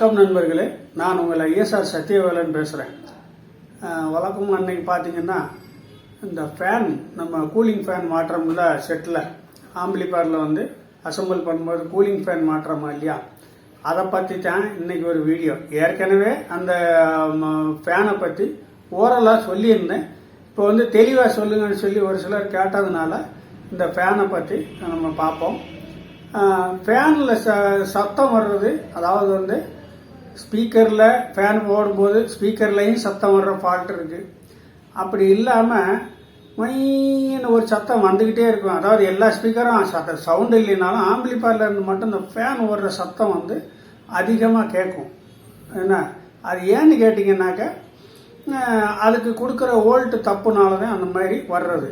வணக்கம் நண்பர்களே, நான் உங்களை ISR சத்யவேலன் பேசுகிறேன். வழக்கமாக அன்னைக்கு பார்த்தீங்கன்னா இந்த ஃபேன், நம்ம கூலிங் ஃபேன் மாற்றமுள்ள செட்டில் ஆம்பிளிஃபயரில் வந்து அசம்பிள் பண்ணும்போது கூலிங் ஃபேன் மாற்றமா இல்லையா, அதை பற்றி தான் இன்றைக்கி ஒரு வீடியோ. ஏற்கனவே அந்த ஃபேனை பற்றி ஓரலாக சொல்லியிருந்தேன். இப்போ வந்து தெளிவாக சொல்லுங்கன்னு சொல்லி ஒரு சிலர் கேட்டதுனால இந்த ஃபேனை பற்றி நம்ம பார்ப்போம். ஃபேனில் சத்தம் வர்றது, அதாவது வந்து ஸ்பீக்கரில் ஃபேன் போடும்போது ஸ்பீக்கர்லையும் சத்தம் வர்ற ஃபால்ட் இருக்குது. அப்படி இல்லாமல் மைன்னு ஒரு சத்தம் வந்துக்கிட்டே இருக்கும். அதாவது எல்லா ஸ்பீக்கரும் சவுண்டு இல்லைனாலும் ஆம்பிளிஃபயரில் இருந்து மட்டும் இந்த ஃபேன் வர்ற சத்தம் வந்து அதிகமாக கேட்கும். என்ன அது ஏன்னு கேட்டிங்கன்னாக்க, அதுக்கு கொடுக்குற வோல்ட் தப்புனால தான் அந்த மாதிரி வர்றது.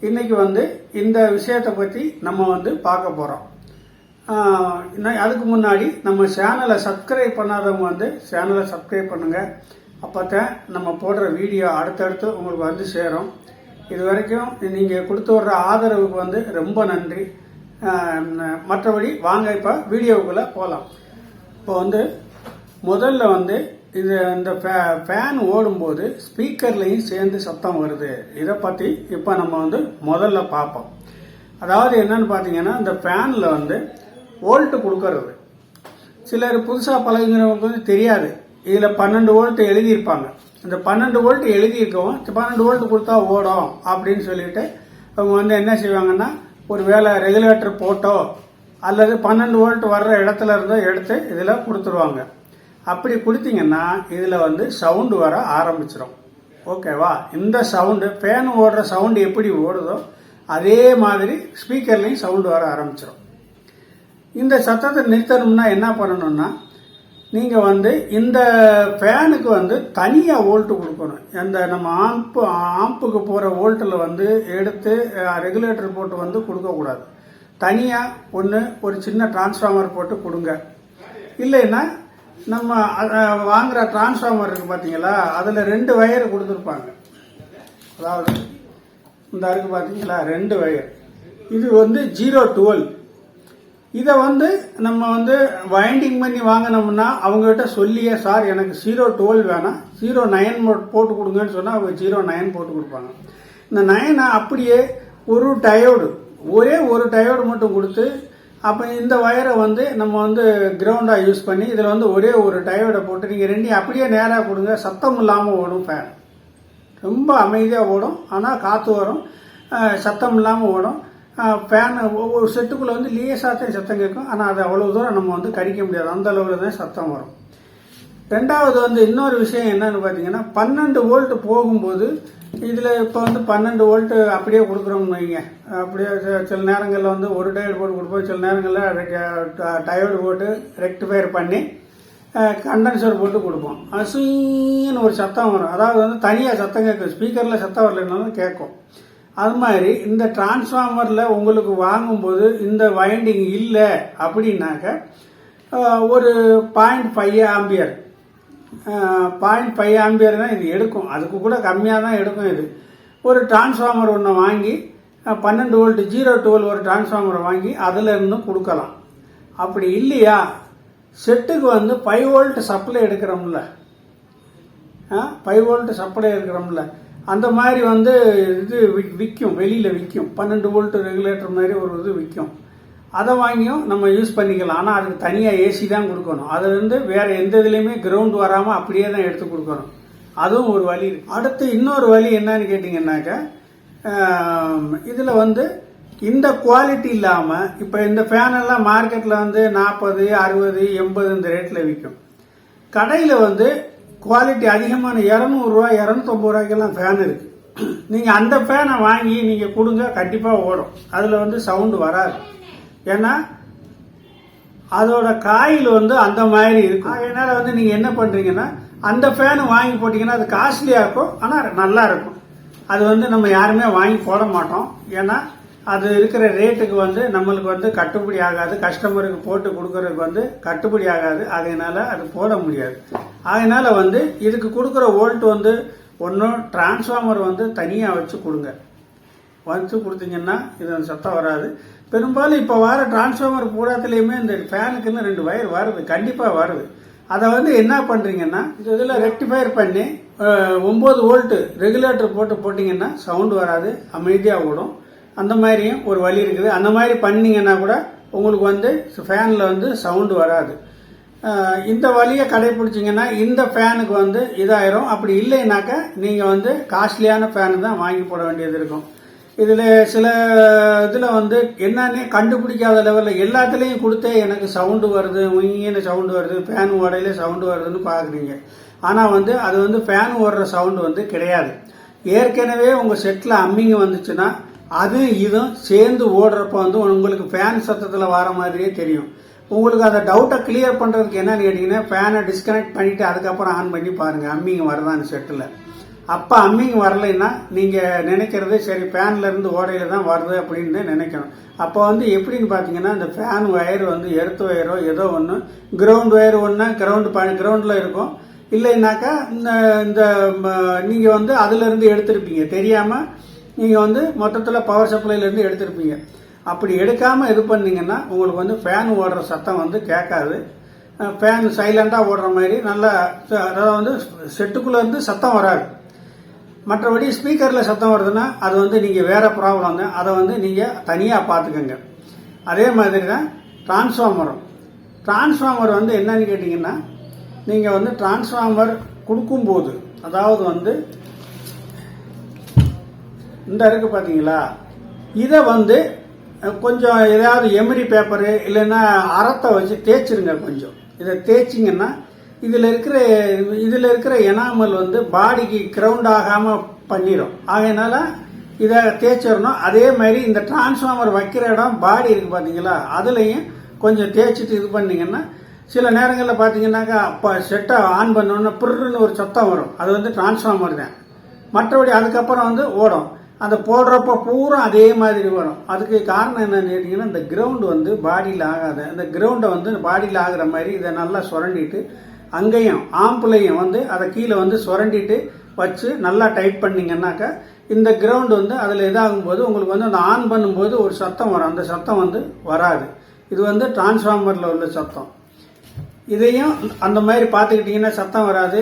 இன்றைக்கி வந்து இந்த விஷயத்தை பற்றி நம்ம வந்து பார்க்க போகிறோம். அதுக்கு முன்னாடி நம்ம சேனலை சப்ஸ்கிரைப் பண்ணாதவங்க வந்து சேனலை சப்ஸ்கிரைப் பண்ணுங்கள். அப்போ தான் நம்ம போடுற வீடியோ அடுத்தடுத்து உங்களுக்கு வந்து சேரும். இது வரைக்கும் நீங்கள் கொடுத்து வர்ற ஆதரவுக்கு வந்து ரொம்ப நன்றி. மற்றபடி வாங்க இப்போ வீடியோவுக்குள்ளே போகலாம். இப்போ வந்து முதல்ல வந்து இந்த ஃபேன் ஓடும்போது ஸ்பீக்கர்லையும் சேர்ந்து சத்தம் வருது. இதை பற்றி இப்போ நம்ம வந்து முதல்ல பார்ப்போம். அதாவது என்னன்னு பார்த்தீங்கன்னா, இந்த ஃபேனில் வந்து வோல்ட்டு கொடுக்கறது சிலர் புதுசாக பழகுங்கிறவங்களுக்கு வந்து தெரியாது. இதில் 12 வோல்ட் எழுதியிருப்பாங்க. இந்த 12 வோல்ட் எழுதியிருக்கவும் 12 வோல்ட் கொடுத்தா ஓடும் அப்படின்னு சொல்லிட்டு அவங்க வந்து என்ன செய்வாங்கன்னா, ஒரு வேளை ரெகுலேட்டர் போட்டோ அல்லது 12 வோல்ட் வர்ற இடத்துல இருந்தோ எடுத்து இதில் கொடுத்துருவாங்க. அப்படி கொடுத்தீங்கன்னா இதில் வந்து சவுண்டு வர ஆரம்பிச்சிடும். ஓகேவா? இந்த சவுண்டு ஃபேன் ஓடுற சவுண்டு எப்படி ஓடுதோ அதே மாதிரி ஸ்பீக்கர்லையும் சவுண்டு வர ஆரம்பிச்சிடும். இந்த சத்தத்தை நிறுத்தணும்னா என்ன பண்ணணும்னா, நீங்கள் வந்து இந்த ஃபேனுக்கு வந்து தனியாக வோல்ட்டு கொடுக்கணும். அந்த நம்ம ஆம்புக்கு போகிற வோல்ட்டில் வந்து எடுத்து ரெகுலேட்டர் போட்டு வந்து கொடுக்கக்கூடாது. தனியாக ஒரு சின்ன டிரான்ஸ்ஃபார்மர் போட்டு கொடுங்க. இல்லைன்னா நம்ம வாங்குற டிரான்ஸ்ஃபார்மர் இருக்குது பார்த்தீங்களா, அதில் 2 வயர் கொடுத்துருப்பாங்க. அதாவது இந்த இருக்கு பார்த்தீங்களா, 2 வயர். இது வந்து 012. இதை வந்து நம்ம வந்து வைண்டிங் பண்ணி வாங்கினோம்னா அவங்ககிட்ட சொல்லியே, சார் எனக்கு 012 வேணாம் 09 போட்டு கொடுங்கன்னு சொன்னால் அவங்க 09 போட்டு கொடுப்பாங்க. இந்த 9 அப்படியே ஒரு டயோடு, ஒரே ஒரு டயோடு மட்டும் கொடுத்து, அப்போ இந்த வயரை வந்து நம்ம வந்து கிரவுண்டாக யூஸ் பண்ணி இதில் வந்து ஒரே ஒரு டயோடை போட்டு நீங்கள் 2 அப்படியே நேராக கொடுங்க. சத்தம் இல்லாமல் ஓடும் ஃபேன், ரொம்ப அமைதியாக ஓடும். ஆனால் காற்று வரும், சத்தம் இல்லாமல் ஓடும். ஃபேன் ஒவ்வொரு செட்டுக்குள்ளே வந்து லேசாக சத்தம் கேட்கும். ஆனால் அது அவ்வளோ தூரம் நம்ம வந்து கடிக்க முடியாது, அந்த அளவில் தான் சத்தம் வரும். ரெண்டாவது வந்து இன்னொரு விஷயம் என்னன்னு பார்த்தீங்கன்னா, 12 வோல்ட் போகும்போது இதில் இப்போ வந்து 12 வோல்ட்டு அப்படியே கொடுக்குறோம்னு வைங்க. அப்படியே சில நேரங்களில் வந்து ஒரு டயோடு போட்டு கொடுப்போம், சில நேரங்களில் டயோடு போட்டு ரெக்டிஃபயர் பண்ணி கண்டென்சர் போட்டு கொடுப்போம். அசுன்னு ஒரு சத்தம் வரும். அதாவது வந்து தனியாக சத்தம் கேட்கும், ஸ்பீக்கரில் சத்தம் வரலைன்னாலும் கேட்கும். அது மாதிரி இந்த டிரான்ஸ்ஃபார்மரில் உங்களுக்கு வாங்கும்போது இந்த வைண்டிங் இல்லை அப்படின்னாக்க ஒரு 0.5 ஆம்பியர் 0.5 ஆம்பியர் தான் இது எடுக்கும். அதுக்கு கூட கம்மியாக தான் எடுக்கும். இது ஒரு டிரான்ஸ்ஃபார்மர் ஒன்று வாங்கி 12 வோல்ட் 012 ஒரு டிரான்ஸ்ஃபார்மரை வாங்கி அதில் இருந்தும் கொடுக்கலாம். அப்படி இல்லையா, செட்டுக்கு வந்து 5 வோல்ட் சப்ளை எடுக்கிறோம்ல, 5 வோல்ட் சப்ளை எடுக்கிறோம்ல, அந்த மாதிரி வந்து இது விற்கும், வெளியில் விற்கும். 12 வோல்ட் ரெகுலேட்டர் மாதிரி ஒரு இது விற்கும். அதை வாங்கியும் நம்ம யூஸ் பண்ணிக்கலாம். ஆனால் அதுக்கு தனியாக ஏசி தான் கொடுக்கணும். அது வந்து வேற எந்த இதுலையுமே கிரவுண்ட் வராமல் அப்படியே தான் எடுத்து கொடுக்கணும். அதுவும் ஒரு வழி. அடுத்து இன்னொரு வழி என்னன்னு கேட்டிங்கன்னாக்க, இதில் வந்து இந்த குவாலிட்டி இல்லாமல் இப்போ இந்த ஃபேனெல்லாம் மார்க்கெட்டில் வந்து 40, 60, 80 இந்த ரேட்டில் விற்கும். கடையில் வந்து குவாலிட்டி அதிகமான 200 ரூபா 250 ரூபாய்க்கெல்லாம் ஃபேன் இருக்குது. நீங்கள் அந்த ஃபேனை வாங்கி நீங்கள் கொடுங்க, கண்டிப்பாக ஓடும். அதில் வந்து சவுண்டு வராது. ஏன்னா அதோட காயில் வந்து அந்த மாதிரி இருக்கும். அதனால் வந்து நீங்கள் என்ன பண்ணுறீங்கன்னா, அந்த ஃபேனை வாங்கி போட்டிங்கன்னா அது காஸ்ட்லியாக இருக்கும், ஆனால் நல்லா இருக்கும். அது வந்து நம்ம யாருமே வாங்கி போட மாட்டோம். ஏன்னா அது இருக்கிற ரேட்டுக்கு வந்து நம்மளுக்கு வந்து கட்டுப்படி ஆகாது, கஸ்டமருக்கு போட்டு கொடுக்கறதுக்கு வந்து கட்டுப்படி ஆகாது. அதனால அது போட முடியாது. அதனால வந்து இதுக்கு கொடுக்குற வோல்ட் வந்து ஒன்றும் டிரான்ஸ்ஃபார்மர் வந்து தனியாக வச்சு கொடுங்க. வச்சு கொடுத்தீங்கன்னா இது சத்தம் வராது. பெரும்பாலும் இப்போ வர டிரான்ஸ்ஃபார்மர் பூராத்துலேயுமே இந்த ஃபேனுக்குன்னு 2 வயர் வருது, கண்டிப்பாக வருது. அதை வந்து என்ன பண்ணுறீங்கன்னா இந்த இதில் ரெக்டிஃபயர் பண்ணி 9 வோல்ட்டு ரெகுலேட்டர் போட்டிங்கன்னா சவுண்டு வராது, அமைதியாக ஓடும். அந்த மாதிரியும் ஒரு வழி இருக்குது. அந்த மாதிரி பண்ணிங்கன்னா கூட உங்களுக்கு வந்து ஃபேனில் வந்து சவுண்டு வராது. இந்த வழியை கடைபிடிச்சிங்கன்னா இந்த ஃபேனுக்கு வந்து இதாயிரும். அப்படி இல்லைனாக்கா நீங்கள் வந்து காஸ்ட்லியான ஃபேனு தான் வாங்கி போட வேண்டியது இருக்கும். இதில் சில இதில் வந்து என்னன்னே கண்டுபிடிக்காத லெவலில் எல்லாத்துலேயும் கொடுத்தே எனக்கு சவுண்டு வருது, உயின்னு சவுண்டு வருது, ஃபேன் ஓடையில சவுண்டு வருதுன்னு பார்க்குறீங்க. ஆனால் வந்து அது வந்து ஃபேன் ஓடுற சவுண்டு வந்து கிடையாது. ஏற்கனவே உங்கள் செட்டில் அம்மிங்க வந்துச்சுன்னா அது இதுவும் சேர்ந்து ஓடுறப்ப வந்து உங்களுக்கு ஃபேன் சத்தத்தில் வர மாதிரியே தெரியும். உங்களுக்கு அந்த டவுட்டை கிளியர் பண்ணுறதுக்கு என்னன்னு கேட்டிங்கன்னா ஃபேனை டிஸ்கனெக்ட் பண்ணிவிட்டு அதுக்கப்புறம் ஆன் பண்ணி பாருங்கள் அம்மிங்க வருதான்னு செட்டில். அப்போ அம்மிங்க வரலைன்னா நீங்கள் நினைக்கிறது சரி ஃபேன்லேருந்து ஓடையில் தான் வருது அப்படின்னு நினைக்கணும். அப்போ வந்து எப்படின்னு பார்த்தீங்கன்னா இந்த ஃபேன் ஒயர் வந்து எர்த் ஒயரோ ஏதோ ஒன்று, கிரவுண்ட் ஒயர் ஒன்று கிரவுண்டில் இருக்கும். இல்லைன்னாக்கா இந்த நீங்கள் வந்து அதுலேருந்து எடுத்திருப்பீங்க தெரியாமல், நீங்கள் வந்து மொத்தத்தில் பவர் சப்ளைலேருந்து எடுத்திருப்பீங்க. அப்படி எடுக்காமல் இது பண்ணிங்கன்னா உங்களுக்கு வந்து ஃபேன் ஓடுற சத்தம் வந்து கேட்காது. ஃபேன் சைலண்டாக ஓடுற மாதிரி நல்லா, அதாவது வந்து செட்டுக்குள்ளேருந்து சத்தம் வராது. மற்றபடி ஸ்பீக்கரில் சத்தம் வருதுன்னா அது வந்து நீங்கள் வேறு ப்ராப்ளம் தான், அதை வந்து நீங்கள் தனியாக பார்த்துக்கோங்க. அதே மாதிரி தான் டிரான்ஸ்ஃபார்மர் வந்து என்னன்னு கேட்டிங்கன்னா நீங்கள் வந்து டிரான்ஸ்ஃபார்மர் கொடுக்கும்போது, அதாவது வந்து இந்த இருக்கு பார்த்தீங்களா, இதை வந்து கொஞ்சம் ஏதாவது எமரி பேப்பரு இல்லைன்னா அறத்தை வச்சு தேய்ச்சிருங்க. கொஞ்சம் இதை தேய்ச்சிங்கன்னா இதில் இருக்கிற எனாமல் வந்து பாடிக்கு கிரவுண்ட் ஆகாமல் பண்ணிடும். ஆகையினால இதை தேய்ச்சிடணும். அதே மாதிரி இந்த டிரான்ஸ்ஃபார்மர் வைக்கிற இடம் பாடி இருக்கு பார்த்தீங்களா, அதுலேயும் கொஞ்சம் தேய்ச்சிட்டு இது பண்ணிங்கன்னா சில நேரங்களில் பார்த்தீங்கன்னாக்கா அப்போ செட்டை ஆன் பண்ணோன்னா புருன்னு ஒரு சத்தம் வரும். அது வந்து டிரான்ஸ்ஃபார்மர் தான். மற்றபடி அதுக்கப்புறம் வந்து ஓடும். அந்த போடுறப்ப பூரா அதே மாதிரி வரும். அதுக்கு காரணம் என்னன்னு கேட்டிங்கன்னா இந்த கிரவுண்டு வந்து பாடியில் ஆகாது. அந்த கிரவுண்டை வந்து பாடியில் ஆகிற மாதிரி இதை நல்லா சுரண்டிட்டு அங்கேயும் ஆம்புலையும் வந்து அதை கீழே வந்து சுரண்டிட்டு வச்சு நல்லா டைட் பண்ணிங்கன்னாக்கா இந்த கிரவுண்டு வந்து அதில் இதாகும் போது உங்களுக்கு வந்து அந்த ஆன் பண்ணும்போது ஒரு சத்தம் வரும். அந்த சத்தம் வந்து வராது. இது வந்து டிரான்ஸ்ஃபார்மரில் உள்ள சத்தம். இதையும் அந்த மாதிரி பார்த்துக்கிட்டிங்கன்னா சத்தம் வராது.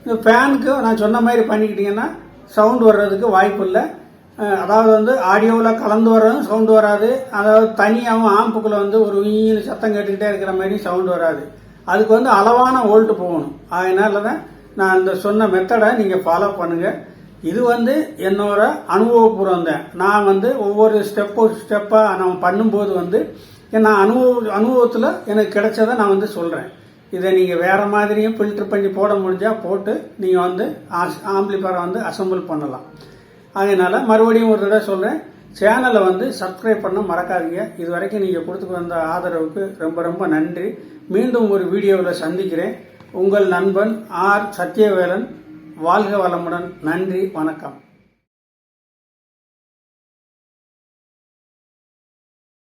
இந்த ஃபேனுக்கு நான் சொன்ன மாதிரி பண்ணிக்கிட்டிங்கன்னா சவுண்டு வர்றதுக்கு வாய்ப்பு இல்லை. அதாவது வந்து ஆடியோவில் கலந்து வர்றதும் சவுண்டு வராது. அதாவது தனியாகவும் ஆம்புக்குள்ளே வந்து ஒரு உயின்னு சத்தம் கேட்டுக்கிட்டே இருக்கிற மாதிரி சவுண்டு வராது. அதுக்கு வந்து அளவான வோல்ட்டு போகணும். அதனால தான் நான் அந்த சொன்ன மெத்தடை நீங்கள் ஃபாலோ பண்ணுங்கள். இது வந்து என்னோட அனுபவபூர்வம் தான். நான் வந்து ஒவ்வொரு ஸ்டெப்பாக நான் பண்ணும்போது வந்து நான் அனுபவத்தில் எனக்கு கிடைச்சதை நான் வந்து சொல்கிறேன். இதை நீங்கள் வேறு மாதிரியும் ஃபில்டர் பண்ணி போட முடிஞ்சால் போட்டு நீங்கள் வந்து ஆம்பிளிஃபயரை வந்து அசம்பிள் பண்ணலாம். அதனால மறுபடியும் ஒரு தடவை சொல்கிறேன், சேனலை வந்து சப்ஸ்கிரைப் பண்ண மறக்காதீங்க. இது வரைக்கும் நீங்கள் கொடுத்துட்டு வந்த ஆதரவுக்கு ரொம்ப ரொம்ப நன்றி. மீண்டும் ஒரு வீடியோவில் சந்திக்கிறேன். உங்கள் நண்பன் ஆர் சத்யவேலன். வாழ்க வளமுடன். நன்றி, வணக்கம்.